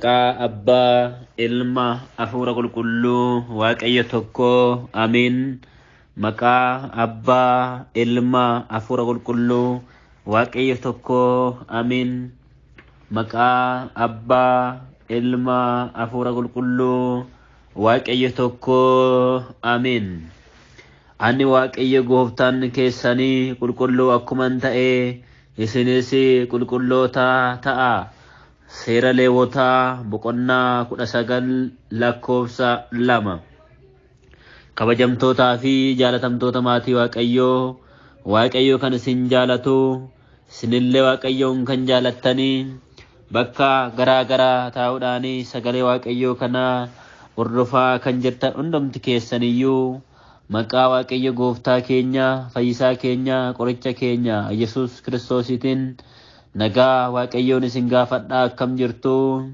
Maqaa Abbaa, Ilma, Hafuura Qulqulluu, Waaqayyo tokko, Amiin. Maqaa Abbaa, Ilma, Hafuura Qulqulluu, Waaqayyo tokko, Amiin. Maqaa Abbaa, Ilma, Hafuura Qulqulluu, Waaqayyo tokko, Amiin. Ani Waaqayyo gooftaan keessanii qulqulluu akkuman ta'e, isinis qulqulloota ta'a. Seera Lewwotaa boqonnaa 19 lakkoofsa 2. Kabajamtootaa fi jaalatamtoota maatii Waaqayyoo kan isin jaalatu, isinillee Waaqayyoon kan jaalattanii bakka garaa garaa taa'uudhaan sagalee Waaqayyoo kana hordofaa kan jirtan hundumti keessaniyyuu maqaa Waaqayyo gooftaa keenya, fayyisaa keenya, qoricha keenya Yesuus Kiristoositiin nagaa Waaqayyoon isin gaafadhaa akkam jirtu,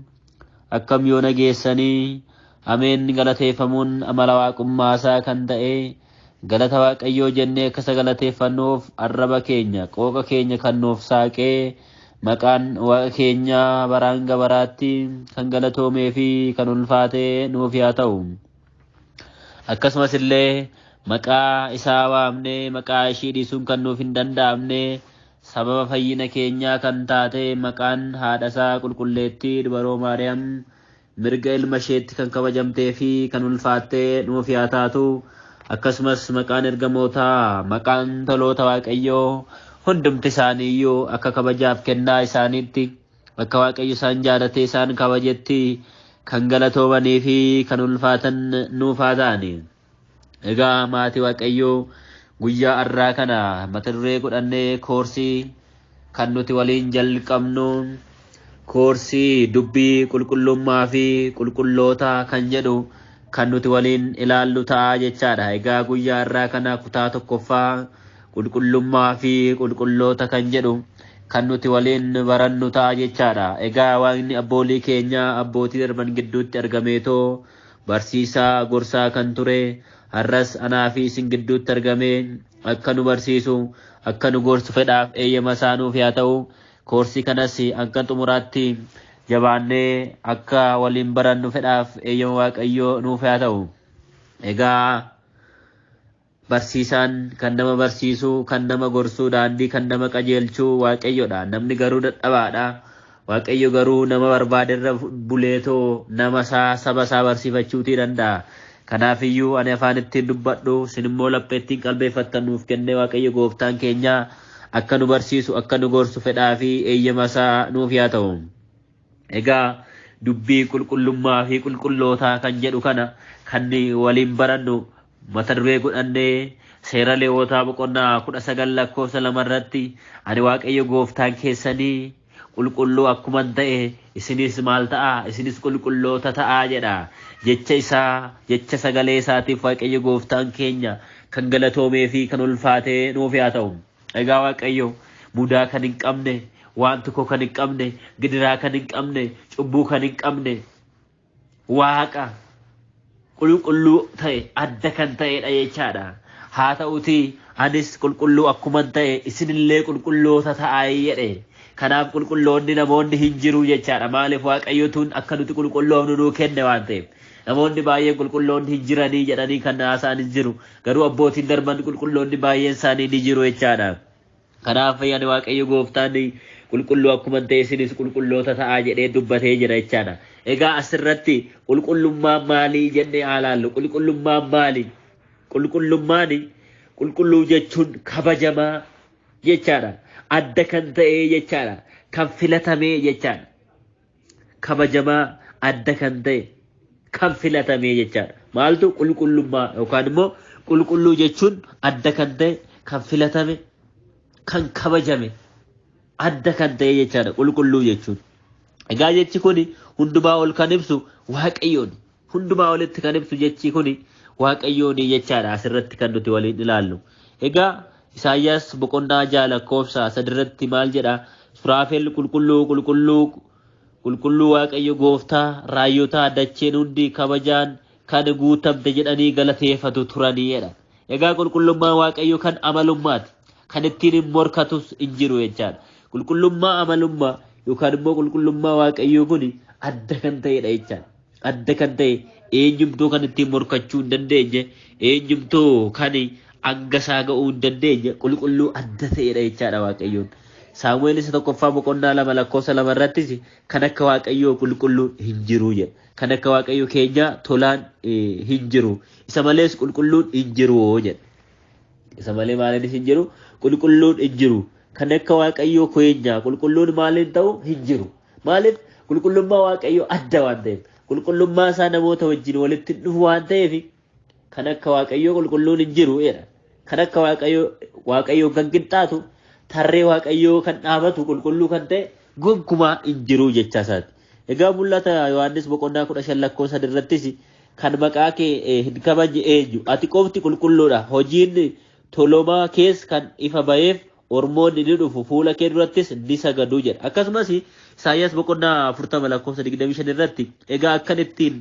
akkam yoo nageessanii. Ameen. Galateeffamuun amala waaqummaasaa kan ta'e galata Waaqayyoo jennee akka galateeffannuuf arraba keenya, qooqa keenya kan nuuf saaqee maqaan Waaqa keenya baraan gabaraatti kan galatoomee fi kan ulfaatee nuuf yaa ta'u. Akkasumas illee maqaa isaa waamnee maqaa ishii dhiisuun kan nuuf hin danda'amne sababa fayyina keenyaa kan taate maqaan haadhasaa qulqulleettii dubaroo Maariyaam mirga ilma isheetti kan kabajamtee fi kan ulfaattee nuuf yaa taatu. Akkasumas maqaan ergamootaa, maqaan toloota Waaqayyoo hundumti isaaniiyyuu akka kabajaaf kennaa isaaniitti akka Waaqayyo isaan jaalatee isaan kabajetti kan galatoomanii fi kan ulfaatan nuuf haa ta'ani. Egaa maatii Waaqayyoo guyyaa har'aa kana mata duree godhannee koorsii kan nuti waliin jalqabnu koorsii dubbii qulqullummaa fi qulqulloota kan jedhu kan nuti waliin ilaallu ta'a jechaadha. Egaa guyyaa har'aa kana kutaa tokkoffaa qulqullummaa fi qulqulloota kan jedhu kan nuti waliin barannu ta'a jechaadha. Egaa Waaqni abboolii keenya abbootii darban gidduutti argameetoo barsiisaa gorsaa kan ture har'as anaa fi isin gidduutti argamee akka nu barsiisu akka nu gorsu fedhaaf eeyyama isaa nuuf yaa ta'u. Koorsii kanas akka xumuraatti jabaannee akka waliin barannu fedhaaf eeyyama Waaqayyoo nuuf yaa ta'u. Egaa barsiisaan kan nama barsiisu, kan nama gorsuu, daandii kan nama qajeelchuu Waaqayyodha. Namni garuu dadhabaadha. Waaqayyo garuu nama barbaaderra buleetoo nama saba isaa barsiifachuutii danda'a. Kanaafiyyuu ani afaan ittiin dubbadhu, isin immoo laphee ittiin qalbeeffattan nuuf kennee Waaqayyo gooftaan keenya akka nu barsiisu, akka nu gorsu fedhaa fi eeyyama isaa nuuf yaa ta'u. Egaa dubbii qulqullummaa fi qulqullootaa kan jedhu kana kan waliin barannu mata duree godhannee seera Lewwotaa boqonnaa 19 lakkoofsa 2 irratti ani Waaqayyo gooftaan keessanii qulqulluu akkuman ta'e isinis maal ta'a, isinis qulqulloota ta'aa jedha. Jecha sagalee isaatiif Waaqayyo gooftaan keenya kan galatoomee fi kan ulfaatee nuuf yaa ta'u. Egaa Waaqayyo mudaa kan hin qabne, waan tokko kan hin qabne, gidiraa kan hin qabne, cubbuu kan hin qabne, Waaqa qulqulluu ta'e adda kan ta'edha jechaadha. Haa ta'uti anis qulqulluu akkuman ta'e isinillee qulqulloota ta'aa jedhe. Kanaaf qulqulloonni namoonni hin jiru jechaadha. Maaliif Waaqayyotuun akka nuti qulqulloofnu nuu kenne waan ta'eef. Namoonni baay'een qulqulloonni hin jiranii jedhanii kan haasa'an hin jiru. Garuu abbootiin darban qulqulloonni baay'een isaanii ni jiru jechaadha. Kanaaf ani Waaqayyo gooftaan qulqulluu akkuma ta'e isinis qulqulloota ta'aa jedhee dubbatee jira jechaadha. Egaa asirratti qulqullummaan maalii jennee haa ilaallu. Qulqullummaan maali? Qulqulluu jechuun kabajamaa jechaadha. Adda kan ta'e jechaadha. Kan filatamee jechaadha. Kabajamaa adda kan ta'e kan filatamee jechaadha. Maaltu qulqullummaa yookaan immoo qulqulluu jechuun adda kan ta'e kan filatame kan kabajame adda kan ta'e jechaadha qulqulluu jechuun. Egaa jechi kuni hundumaa ol kan ibsu Waaqayyoon. Hundumaa olitti kan ibsu jechi kuni Waaqayyoon jechaadha. Asirratti kan nuti waliin ilaallu. Egaa Isaayyaas boqonnaa 6 lakkoofsa 3 irratti maal jedha? Suraafel qulqulluu Waaqayyo gooftaa raayyotaa dacheen hundi kabajaan kan guutamte jedhanii galateeffatu turanii jedha. Egaa qulqullummaan Waaqayyo kan amalummaati. Kan ittiin morkatus hin jiru jechaadha. Qulqullummaa amalummaa yookaan immoo qulqullummaa Waaqayyoo kun adda kan ta'edha jechaan. Adda kan ta'e eenyumtuu kan ittiin morkachuu hin dandeenye eenyumtuu kan angasaa ga'uu hin dandeenye qulqulluu adda ta'edha jechaadha Waaqayyoon. Saamu'eel isa tokkoffaa boqonnaa 2 lakkoofsa 2 irrattis kan akka Waaqayyoo qulqulluu hin jiru jedha. Kan akka Waaqayyoo keenya tolaan hin jiru. Isa malees qulqulluun hin jiru jedha. Isa malee maaliinis hin jiru qulqulluun hin jiru. Kan akka Waaqayyoo keenya qulqulluun maaliin ta'u hin jiru. Maaliif qulqullummaa Waaqayyoo adda waan ta'eef qulqullummaa isaa namoota wajjin walitti dhufu waan ta'eef kan akka Waaqayyoo qulqulluun hin jiru jedha. Kan akka Waaqayyoo kan qixxaatu tarree Waaqayyoo kan dhaabatu qulqulluu kan ta'e gonkumaa hin jiru jechaa isaati. Egaa mul'ata Yohaannis boqonnaa 15 lakkoofsa 3 irrattis kan maqaa kee hin kabajne eenyu ati qofti qulqulluudha hojiin tolomaa kees kan ifa ba'eef ormoonni ni dhufu fuula kee durattis ni sagadu jedha. Akkasumas Isaayyaas boqonnaa 40 lakkoofsa 25 irratti egaa akkan ittiin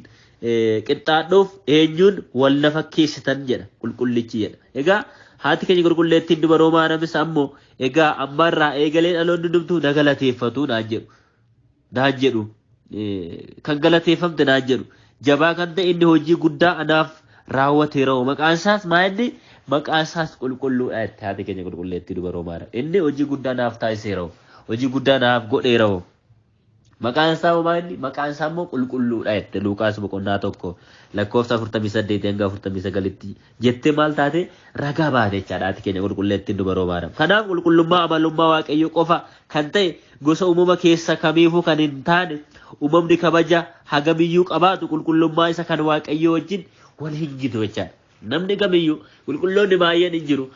qixxaadhuuf eenyuun wal na fakkeessitan jedha qulqullichi jedha. Egaa haati keenya qulqulleettiin dubaroo maaramis ammoo egaa ammarraa eegalee dhaloonni dhumtuu na galateeffatu naan jedhu. Naan jedhu kan galateeffamte naan jedhu. Jabaa kan ta'e inni hojii guddaa anaaf raawwateera. Maqaan isaas maalidha? Maqaan isaas qulqulluudha. Haati keenya qulqulleettii dubaroo maara. Inni hojii guddaa naaf taasiseera. Hojii guddaa naaf godheera. Maqaan isaa maalidha? Maqaan isaa immoo qulqulluudha jette Luuqaas boqonnaa 1 lakkoofsa 48 hanga 49tti jettee maal taate ragaa baate jechaadha haati keenya qulqulleettiin dubaroo maara. Kanaaf qulqullummaa amalummaa Waaqayyoo qofa kan ta'e gosa uumama keessa kamiifuu kan hin taane uumamni kabaja hagamiyyuu qabaatu qulqullummaa isa kan Waaqayyoo wajjin wal hin gitu jechaadha. Namni kamiyyuu qulqulloonni baay'een hin jiru.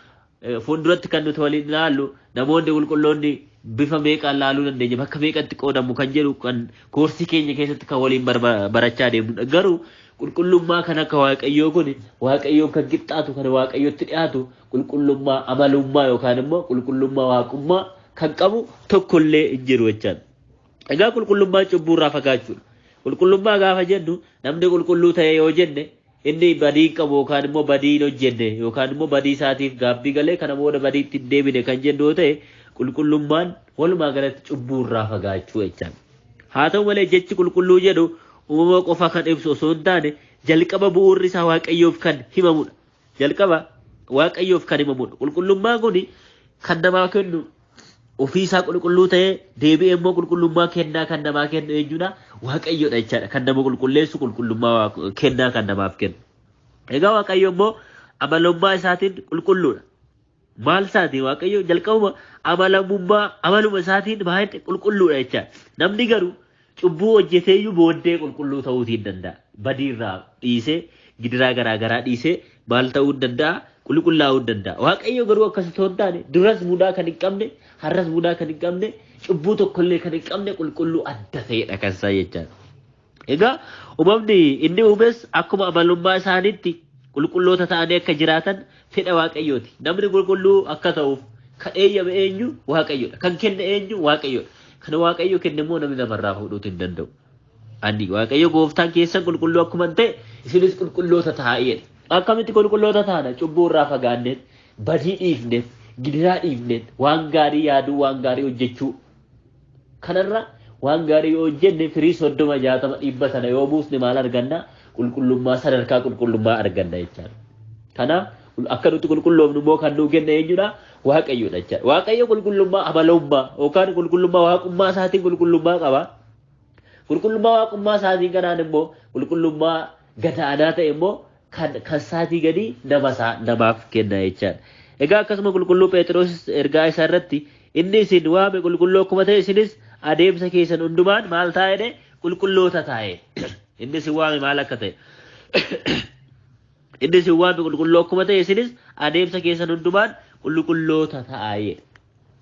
Fuulduratti kan nuti waliin ilaallu namoonni qulqulloonni bifa meeqaan laaluu dandeenya bakka meeqatti qoodamu kan jedhu kan koorsii keenya keessatti kan waliin barachaa deemnudha. Garuu qulqullummaa kan akka Waaqayyoo kun Waaqayyoo kan qixxaatu kan Waaqayyootti dhiyaatu qulqullummaa amalummaa yookaan immoo qulqullummaa waaqummaa kan qabu tokkollee hin jiru jechaadha. Egaa qulqullummaa cubbuurraa fagaachuudha. Qulqullummaa gaafa jennu namni qulqulluu ta'e yoo jenne inni badii qabu yookaan immoo badii hin hojjenne yookaan immoo badii isaatiif gaabbii galee kana booda badiitti hin deebine kan jennu yoo ta'e qulqullummaan walumaa galatti cubbuurraa fagaachuu jechaadha. Haa ta'u malee jechi qulqulluu jedhu uumama qofa kan ibsu osoo hin taane jalqaba bu'uurri isaa Waaqayyoof kan himamudha. Jalqaba Waaqayyoof kan himamudha. Qulqullummaan kun kan namaa kennu ofii isaa qulqulluu ta'ee deebi'ee immoo qulqullummaa kennaa kan namaa kennu eenyudha? Waaqayyoodha jechaadha. Kan nama qulqulleessu qulqullummaa kennaa kan namaaf kennu. Egaa Waaqayyo immoo amalummaa isaatiin qulqulluudha. Maal isaatiin Waaqayyo jalqabuma amaluma isaatiin baay'ee qulqulluudha jechaadha. Namni garuu cubbuu hojjeteeyyuu booddee qulqulluu ta'uu hin danda'a. Badiirraa dhiisee gidiraa garaagaraa dhiisee maal ta'uu hin danda'a? Qulqullaa'uu hin danda'a. Waaqayyo garuu akkasitti hin taane duras mudaa kan hin qabne har'as mudaa kan hin qabne cubbuu tokkollee kan hin qabne qulqulluu adda ta'edha kan isaa jechaadha. Egaa uumamni inni uumes akkuma amalummaa isaaniitti qulqulloota ta'anii akka jiraatan fedha Waaqayyooti. Namni qulqulluu akka ta'uuf kan eeyyame eenyu Waaqayyoodha. Kan kenne eenyu Waaqayyoodha. Kan Waaqayyo kenne immoo namni namarraa fuudhuu hin danda'u. Ani Waaqayyo gooftaan keessan qulqulluu akkuma ta'e isinis qulqulloota taa'eedha. Akkamitti qulqulloota taana cubbuurraa fagaanneet badii dhiifneet gidiraa dhiifneet waan gaarii yaaduu waan gaarii hojjechuu kanarra waan gaarii yoo hojjenne firii 30 60 dhibba sana yoo buusne maal arganna qulqullummaa sadarkaa qulqullummaa arganna jechaadha. Kanaaf akka nuti qulqulloofnu immoo kan nuu kenna eenyudha? Waaqayyoodha jechaadha. Waaqayyo qulqullummaa amalummaa yookaan qulqullummaa waaqummaa isaatiin qulqullummaa qaba. Qulqullummaa waaqummaa isaatiin kanaan immoo qulqullummaa gadaanaa ta'e immoo kan saatii gadi namaaf kenna jechaadha. Egaa akkasuma qulqulluu Phexros ergaa isaa irratti inni isin waame qulqulluu akkuma ta'e isinis adeemsa keessan hundumaan maal taa'edhe qulqulloota taa'e. Inni isin waame maal akka ta'e inni isin waame qulqulluu akkuma ta'e isinis adeemsa keessan hundumaan qulqulloota taa'e.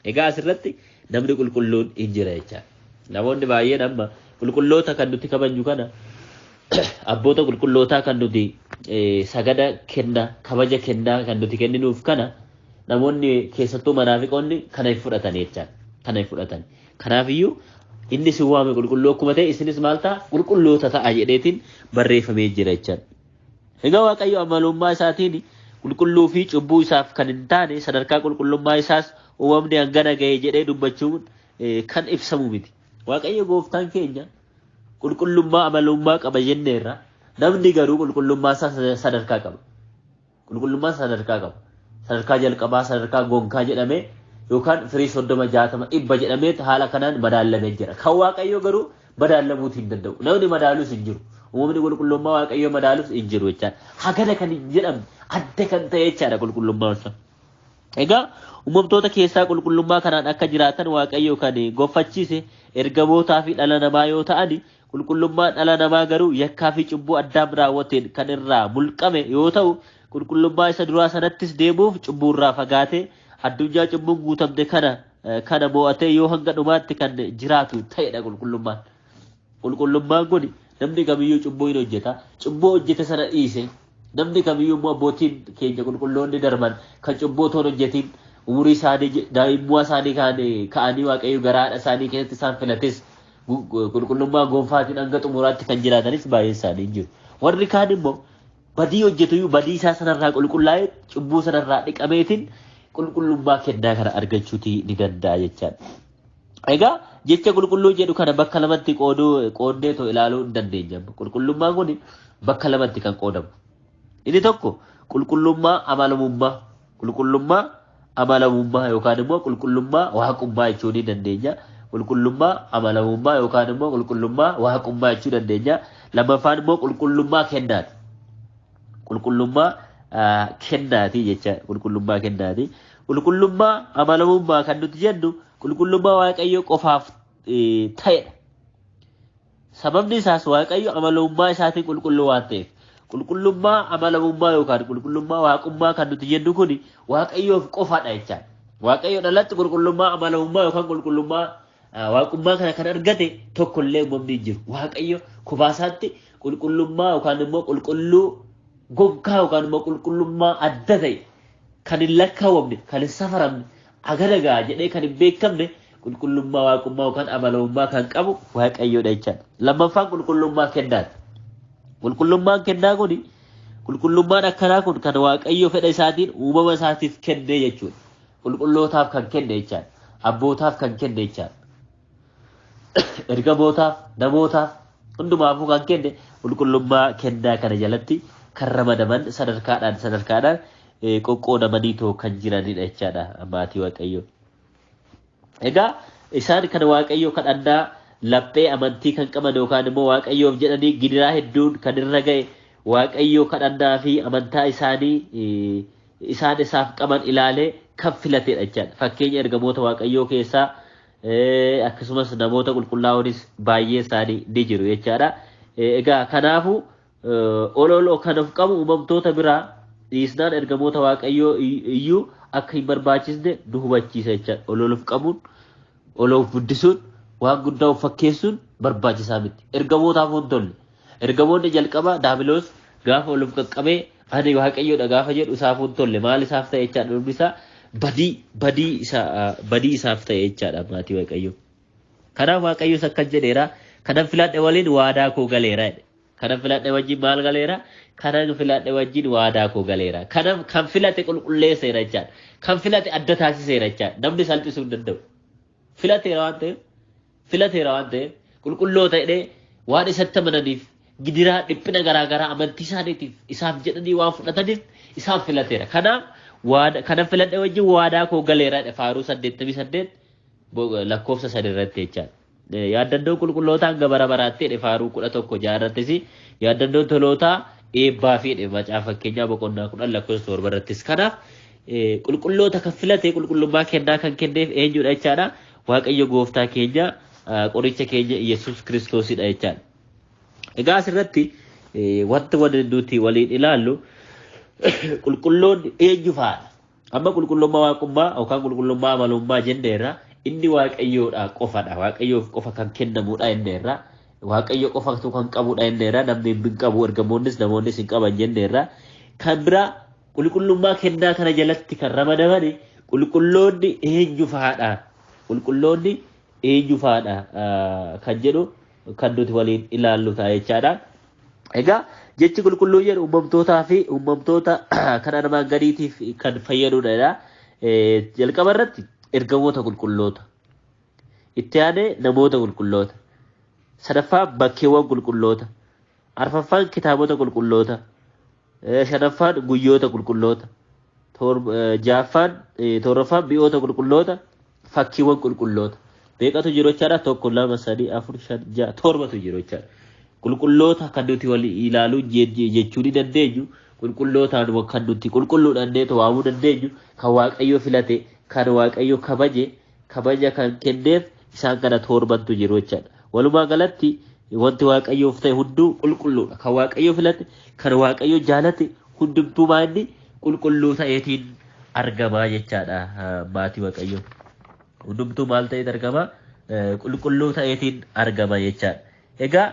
Egaa asirratti namni qulqulluun hin jira jechaadha. Namoonni baay'een amma qulqulloota kan nuti kabajnu kana abboota qulqullootaa kan nuti sagada kenna kabaja kennaa kan nuti kenninuuf kana namoonni keessattuu manaafiqoonni kana fudhatan jechaadha. Kana fudhatan. Kanaafiyyuu inni isin waame qulqulluu akkuma ta'e isinis maal ta'a qulqulloota ta'a jedheetiin barreeffamee jira jechaadha. Egaa Waaqayyo amalummaa isaatiin qulqulluu fi cubbuu isaaf kan hin taane sadarkaa qulqullummaa isaas uumamni hangana ga'e jedhee dubbachuun kan ibsamu miti. Waaqayyo gooftaan keenya qulqullummaa amalummaa qaba jenneerra namni garuu qulqullummaa sadarkaa qaba. Qulqullummaa sadarkaa qaba. Sadarkaa jalqabaa sadarkaa gonkaa jedhamee yookaan firii 30 60 dhibba jedhamee haala kanaan madaalamee jira. Kan Waaqayyo garuu madaalamuu hin danda'u. Namni madaalus hin jiru. Uumamni qulqullummaa Waaqayyo madaalus hin jiru jechaadha. Hagana kan hin jedhamne adda kan ta'e jechaadha qulqullummaan sun. Egaa uumamtoota keessaa qulqullummaa kanaan akka jiraatan Waaqayyo kan goffachiise ergamootaa fi dhala namaa yoo ta'an qulqullummaan dhala namaa garuu yakkaa fi cubbuu addaam raawwateen kan irraa mulqame yoo ta'u qulqullummaa isa duraa sanattis deemuuf cubbuu irraa fagaatee addunyaa cubbuun guutamte kana mo'atee yoo hanga dhumaatti kan jiraatu ta'edha qulqullummaan. Qulqullummaan kun namni kamiyyuu cubbuu hin hojjeta. Cubbuu hojjete sana dhiise namni kamiyyuu immoo abbootiin keenya qulqulloonni darban kan cubbuu otoo hin hojjetiin umurii isaanii daa'imummaa isaanii ka'anii Waaqayyo garaadha isaanii keessatti isaan filates qulqullummaa gonfaatiin hanga xumuraatti kan jiraatanis baay'een isaanii hin jiru. Warri kaan immoo badii hojjetu badii isaa sanarraa qulqullaa'ee cubbuu sanarraa dhiqameetiin qulqullummaa kennaa kana argachuuti ni danda'a jechaadha. Egaa jecha qulqulluu jedhu kana bakka lamatti qoodnee too ilaaluu hin dandeenya. Qulqullummaan kun bakka lamatti kan qoodamu. Inni tokko qulqullummaa amalummaa yookaan immoo qulqullummaa waaqummaa jechuu ni dandeenya. Qulqullummaa amalummaa yookaan immoo qulqullummaa waaqummaa jechuu dandeenya. Lammaffaan immoo qulqullummaa kennaati. Qulqullummaa kennaati jecha qulqullummaa kennaati. Qulqullummaa amalummaa kan nuti jennu qulqullummaa Waaqayyo qofaaf ta'edha. Sababni isaas Waaqayyo amalummaa isaatiin qulqulluu waan ta'eef qulqullummaa amalummaa yookaan qulqullummaa waaqummaa kan nuti jennu kun Waaqayyoof qofaadha jecha. Waaqayyo dhalatti qulqullummaa amalummaa yookaan qulqullummaa waaqummaa kana kan argate tokkollee uumamni hin jiru. Waaqayyo kubaasaatti qulqullummaa yookaan immoo qulqulluu gonkaa yookaan immoo qulqullummaa adda ta'e kan hin lakkaawamne kan hin safaramne agadagaa jedhee kan hin beekamne qulqullummaa waaqummaa yookaan amalummaa kan qabu Waaqayyoodha jechaadha. Lammaffaan qulqullummaa kennaati. Qulqullummaan kennaa kun qulqullummaan akkanaa kun kan Waaqayyo fedha isaatiin uumama isaatiif kennee jechuudha. Qulqullootaaf kan kenne jechaadha. Abbootaaf kan kenne jechaadha. Ergamootaaf namootaaf hundumaafuu kan kenne qulqullummaa kennaa kana jalatti kan ramadaman sadarkaadhaan qoqqoodamanii too kan jiranidha jechaadha maatii Waaqayyoo. Egaa isaan kan Waaqayyoo kadhannaa laphee amantii kan qaban yookaan immoo Waaqayyoof jedhanii gidiraa hedduun kan irra ga'e Waaqayyoo kadhannaa fi amantaa isaan isaaf qaban ilaalee kan filatedha jechaadha. Fakkeenya ergamoota Waaqayyoo keessaa akkasumas namoota qulqullaa'oonis baay'ee isaanii ni jiru jechaadha. Egaa kanaafuu ololoo kan of qabu uumamtoota biraa dhiisnaan ergamoota Waaqayyoo iyyuu akka hin barbaachisne nu hubachiisa jechaadha. Ololoof qabuun oloof guddisuun waan guddaa of fakkeessuun barbaachisaa miti. Ergamootaaf hin tolle. Ergamoonni jalqaba daabiloos gaafa oloof qaqqabee ani Waaqayyoodha gaafa jedhu isaaf hin tolle. Maal isaaf ta'e jechaadha dhumni isaa badii isaaf ta'e jechaadha maatii Waaqayyoo. Kanaaf Waaqayyoos akkan jedheera kanan filadhe waliin waadaa koo galeera. Kanan filadhe wajjin maal galeera? Kanan filadhe wajjin waadaa koo galeera. Kan filate qulqulleesseera jechaadha. Kan filate adda taasiseera jechaadha. Namni salphisuu hin danda'u. Filateera waan ta'eef qulqulloota jedhee waan isatti amananiif gidiraa dhiphina garaagaraa amantii isaaniitiif isaaf jedhanii waan fudhataniif isaan filateera. Kanaaf kanan filadhe wajjin waadaa koo galeera Faaruu 88 lakkoofsa 3 irratti jechaadha. Yaaddannoon qulqullootaa hanga bara baraatti Faaruu 11 jaarrattis yaaddannoon tolootaa eebbaa fi macaa fakkeenyaa boqonnaa 10 lakkoofsa 7 irrattis. Kanaaf qulqulloota kan filate qulqullummaa kennaa kan kenneef eenyudha jechaadha. Waaqayyo gooftaa keenya qoricha keenya Yesuus Kiristoosidha jechaadha. Egaa asirratti wanta nuti waliin ilaallu qulqulloonni eenyu fa'aadha. Amma qulqullummaa waaqummaa yookaan qulqullummaa amalummaa jenneerra inni Waaqayyoodha qofadha. Waaqayyoof qofa kan kennamudha jenneerra. Waaqayyo qofatu kan qabudha jenneerra. Namni hin qabu ergamoonnis namoonnis hin qaban jenneerra. Kan biraa qulqullummaa kennaa kana jalatti kan ramadamani qulqulloonni eenyu fa'aadha. Qulqulloonni eenyu fa'aadha kan jedhu kan nuti waliin ilaallu ta'a jechaadha. Egaa jechi qulqulluu jedhu uumamtootaa fi uumamtoota kan armaan gadiitiif kan fayyadudha. Jalqaba irratti ergamoota qulqulloota. Itti aanee namoota qulqulloota. sadaffaa bakkeewwan qulqulloota arfaffaan kitaabota qulqulloota shanaffaan guyyoota qulqulloota jaaffaan torbaffaan mi'oota qulqulloota fakkiiwwan qulqulloota beeqatu jiru jechaadha tokko lama sadii afur shan ja'a torbatu jiru jechaadha qulqulloota kan nuti wal ilaaluu jechuu ni dandeenyu qulqullootaan kan nuti qulqulluudhaan waamuu dandeenyu kan waaqayyo filate kan waaqayyo kabaja kan kenneef isaan kana torbantu jiru jechaadha walumaa galatti wanti waaqayyoof ta'e hunduu qulqulluudha kan waaqayyo filate kan waaqayyo jaalate hundumtuu maanni qulqulluu ta'eetiin argamaa jechaadha maatii waaqayyo hundumtuu maal ta'eet argama qulqulluu ta'eetiin argama jechaadha egaa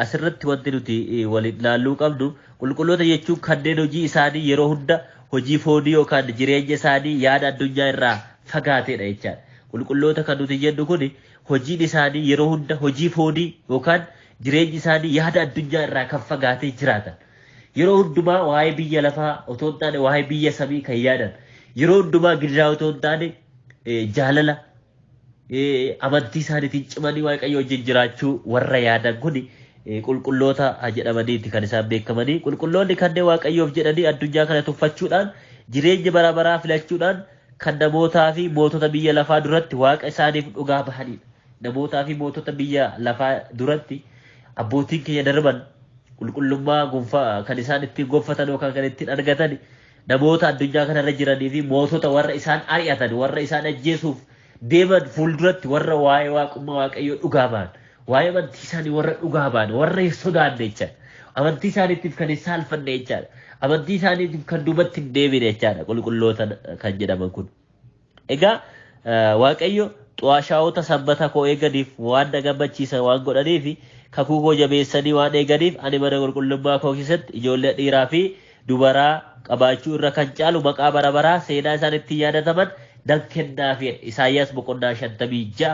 asirratti wanti nuti waliin ilaalluu qabnu qulqulloota jechuun kanneen hojii isaanii yeroo hunda hojii foonii yookaan jireenya isaanii yaada addunyaa irraa fagaateedha jechaadha qulqulloota kan nuti jennu kun hojiin isaanii yeroo hunda hojii foonii yookaan jireenyi isaanii yaada addunyaa irraa kan fagaatee jiraatan yeroo hundumaa waa'ee biyya lafaa otoo hin taane waa'ee biyya samii kan yaadan yeroo hundumaa gidiraa otoo hin taane jaalala amantii isaaniitiin cimanii waaqayyo wajjin jiraachuu warra yaadan kun qulqulloota jedhamaniiti kan isaan beekamanii qulqulloonni kanneen waaqayyoof jedhanii addunyaa kana tuffachuudhaan jireenya bara baraa filachuudhaan kan namootaa fi mootota biyya lafaa duratti waaqa isaaniif dhugaa bahanidha. Namootaa fi mootota biyya lafaa duratti abbootiin keenya darban qulqullummaa gonfaa kan isaan ittiin gonfatan yookaan kan ittiin argatan namoota addunyaa kanarra jiranii fi mootota warra isaan ari'atan warra isaan ajjeesuuf deeman fuulduratti warra waa'ee waaqummaa waaqayyoo dhugaa bahan waa'ee amantii isaanii warra dhugaa bahan warra sodaanne jechaadha. Amantii isaaniitiif kan hin saalfanne jechaadha. Amantii isaaniitiif kan duubatti hin deebine jechaadha qulqulloota kan jedhaman kun. Egaa waaqayyo xu'aashaa'ota sanbata koo eeganiif waan na gammachiisan waan godhaniif kakuu koo jabeessanii waan eeganiif ani mana qulqullummaa koo keessatti ijoollee dhiiraa fi dubaraa qabaachuu irra kan caalu maqaa bara baraa seenaa isaaniitti yaadataman nan kennaafi Isaayyaas boqonnaa 56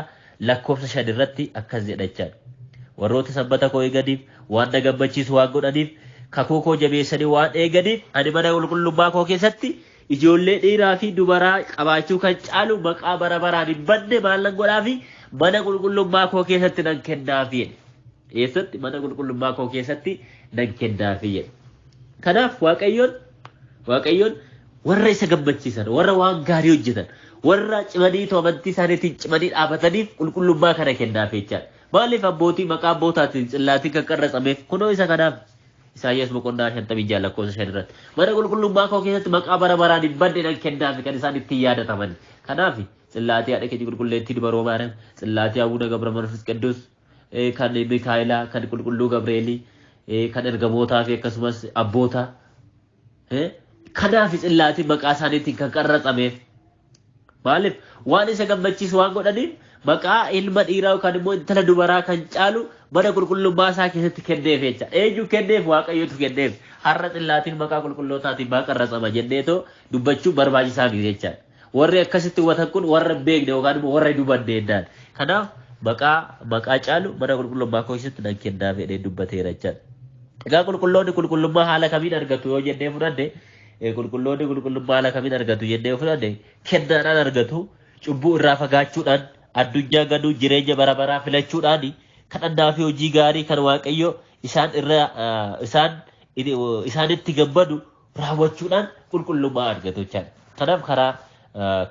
lakkoofsa 5 irratti akkas jedha jechaadha. Warroota sanbata koo eeganiif waan na gammachiisu waan godhaniif kakuu koo jabeessanii waan eeganiif ani mana qulqullummaa koo keessatti ijoollee dhiiraa fi dubaraa qabaachuu kan caalu maqaa bara baraan hin badne maallan godhaafi mana qulqullummaa koo keessatti nan kennaafi eessatti mana qulqullummaa koo keessatti nan kennaafi kanaaf waaqayyoon warra isa gammachiisan warra waan gaarii hojjetan warra cimanii amantii isaaniitiin cimanii dhaabataniif qulqullummaa kana kennaafi jechaadha. Maaliif abbootii maqaa abbootaatiin cillaatiin kan qarratsameef kunoo isa kanaaf Isaayyaas boqonnaa 56 lakkoofsa 5 irratti mana qulqullummaa koo keessatti maqaa bara baraan hin badne nan kennaafi kan isaan ittiin yaadataman. Kanaaf cillaatii haadha keenya qulqulleettii dubaroo Maariyaam cillaatii Abuuna Gabra Manfis Qidduus kan Mikaa'elaa kan qulqulluu Gabreelii kan ergamootaa fi akkasumas abboota kanaaf cillaatii maqaa isaaniitiin kan qarratsameef maaliif waan isa gammachiisu waan godhaniif maqaa ilma dhiiraa yookaan immoo intala dubaraa kan caalu mana qulqullummaa isaa keessatti kenneef jecha eenyu kenneef waaqayyotu kenneef har'a cillaatiin maqaa qulqullootaatiin maqaa qarratsama jenneetoo dubbachuu barbaachisaa miti jechaadha. Warri akkasitti hubatan kun warra beekne yookaan immoo warra dubanne jennaan. Kanaaf maqaa caalu mana qulqullummaa koo keessatti nan kennaaf jedhee dubbateera jechaadha. Egaa qulqulloonni haala kamiin argatu yoo jennee fudhanne qulqulloonni qulqullummaa haala kamiin argatu jennee fudhanne kennaadhaan argatu cubbuu irraa fagaachuudhaan addunyaa gaduu jireenya bara baraa filachuudhaan kadhannaa fi hojii gaarii kan waaqayyo isaanitti gammadu raawwachuudhaan qulqullummaa argatu jechaadha. Kanaaf karaa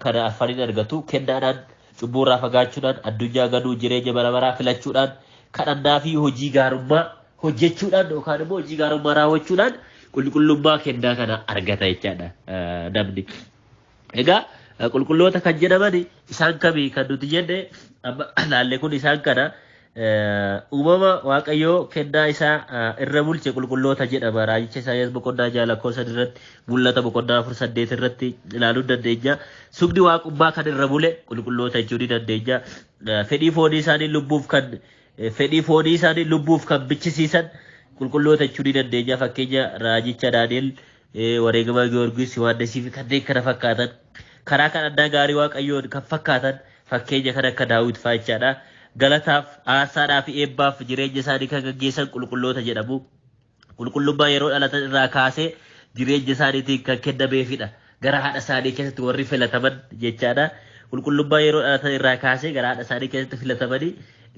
kana afaniin argatu kennaadhaan cubbuu irraa fagaachuudhaan addunyaa gaduu jireenya bara baraa filachuudhaan kadhannaa fi hojii gaarummaa hojjechuudhaan yookaan immoo hojii gaarummaa raawwachuudhaan qulqullummaa kennaa kana argata jechaadha namni. Egaa qulqulloota kan jedhaman isaan kamii kan nuti jenne laalle kun isaan kana uumama waaqayyoo kennaa isaa irra bulche qulqulloota jedhama. Raajicha Isaayyaas boqonnaa 6 lakkoofsa 3 irratti mul'ata boqonnaa 4:8 irratti ilaaluu dandeenya. Sugdi waaqummaa kan irra bule qulqulloota jechuu ni dandeenya. Fedhii foonii isaanii lubbuuf kan bichisiisan qulqulloota jechuu ni dandeenya. Fakkeenya raajicha Daani'el wareegama Giyoorgis Yohaannasii fi kanneen kana fakkaatan karaa kadhannaa gaarii waaqayyoon kan fakkaatan fakkeenya kan akka Daawit fa'aa jechaadha. Galataaf aarsaadhaa fi eebbaaf jireenya isaanii kan gaggeessan qulqulloota jedhamu. Qulqullummaa yeroo dhalatan irraa kaasee jireenya isaaniitiin kan kennameefidha. Gara haadha isaanii keessatti warri filataman jechaadha. Qulqullummaa yeroo dhalatan irraa kaasee gara haadha isaanii keessatti filatamanii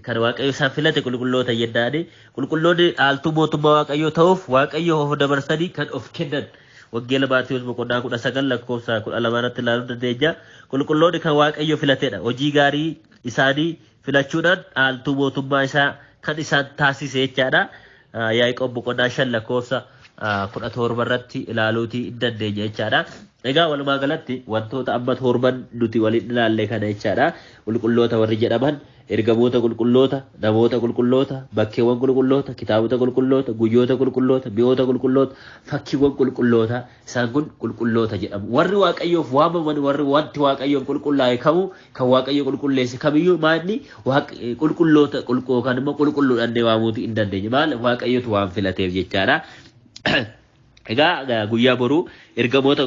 kan waaqayyo isaan filate qulqulloota jennaani qulqulloonni aaltuu mootummaa waaqayyoo ta'uuf waaqayyo of dabarsanii kan of kennan waggeela Maatiyuus boqonnaa 19 lakkoofsa 12 irratti ilaaluu dandeenya qulqulloonni kan waaqayyo filatedha hojii gaarii isaanii filachuudhaan aaltuu mootummaa isaa kan isaan taasise jechaadha Yaaqoob boqonnaa 5 lakkoofsa 17 irratti ilaaluutii dandeenya jechaadha egaa walumaa galatti wantoota amma torban nuti waliin ilaalle kana jechaadha qulqulloota warri jedhaman ergamoota qulqulloota namoota qulqulloota bakkeewwan qulqulloota kitaabota qulqulloota guyyoota qulqulloota mi'oota qulqulloota fakkiiwwan qulqulloota isaan kun qulqulloota jedhamu warri waaqayyoof waamaman warri wanti waaqayyoon qulqullaa'e kamu kan waaqayyo qulqulleesse kamiyyuu maanni qulqulloota kan immoo qulqulluudhaan waamuutii hin dandeenye maal waaqayyotu waan filateef jechaadha egaa guyyaa boruu ergamoota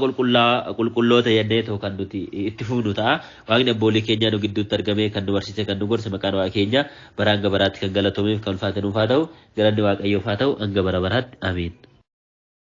qulqulloota yenneetoo kan nuti itti fufnu ta'a waaqni abboolii keenya nu gidduutti argamee kan nu barsiise kan nu gorse maqaan waaqa keenya baraan gabaraatti kan galatomeef kan ulfaatenuuf haa ta'u galanni waaqayyoof haa ta'u hanga bara baraatti amiin